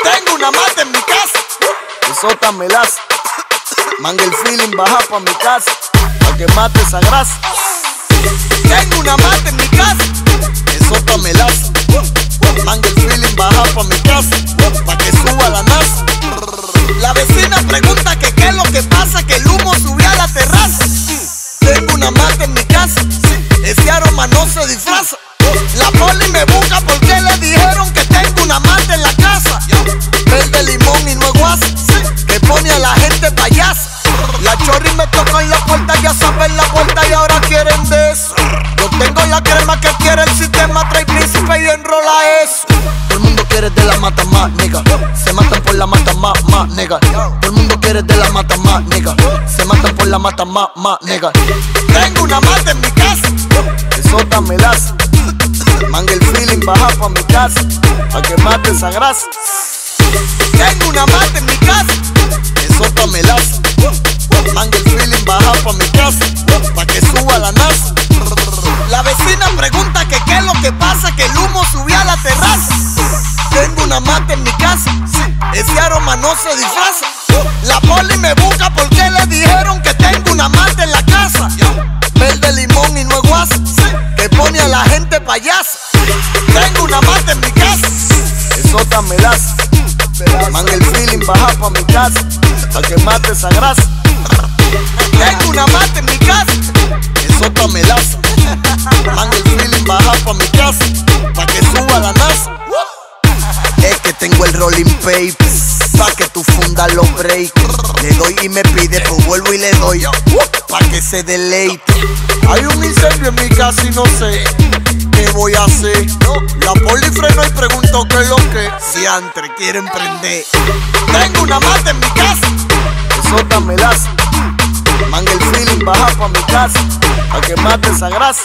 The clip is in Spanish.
Tengo una mata en mi casa, Esota melaza. Manga el feeling, baja pa' mi casa, pa' que mate esa grasa. tengo una mata en mi casa, Esota melaza. Manga el feeling, baja pa' mi casa, pa' que suba la NASA. La vecina pregunta que qué es lo que pasa, que el humo subió a la terraza. Tengo una mata en mi casa, Ese aroma no se disfraza. La poli me busca porque le dijeron que tengo una mata en la casa. verde limón y no es guasa, Que pone a la gente payasa. La chorri me tocó en la puerta, ya saben la vuelta y ahora quieren de eso. Yo tengo la crema que quiere el sistema, trae príncipe y enrola eso. Todo el mundo quiere de la mata más, nigga. Se matan por la mata más, nigga. Todo el mundo quiere de la mata más, nigga. Se matan por la mata más, nigga. Tengo una mata en mi casa, Esota melaza. Manga el feeling, baja pa' mi casa, pa' que mate esa grasa. tengo una mata en mi casa, Esota melaza. Manga el feeling, baja pa' mi casa, pa' que suba la NASA. La vecina pregunta que qué es lo que pasa, que el humo subió a la terraza. Tengo una mata en mi casa, Ese aroma no se disfraza. La poli me busca porque le dijeron que tengo una mata en la casa. verde limón y no es guasa, Que pone a la gente payasa. Tengo una mata en mi casa, Esota melaza. Manga el feeling, baja pa' mi casa, pa' que mate esa grasa. tengo una mata en mi casa, Esota melaza. Manga el feeling, baja pa' mi casa, pa' que suba la NASA. Es que tengo el rolling paper, pa' que tu funda los break. Le doy y me pide, pues vuelvo y le doy, pa' que se deleite. Hay un incendio en mi casa y no sé qué voy a hacer. La poli frenó y preguntó qué es lo que si antes quieren prender. tengo una mata en mi casa, Esota melaza. Manga el feeling, baja pa' mi casa, pa' que mate esa grasa.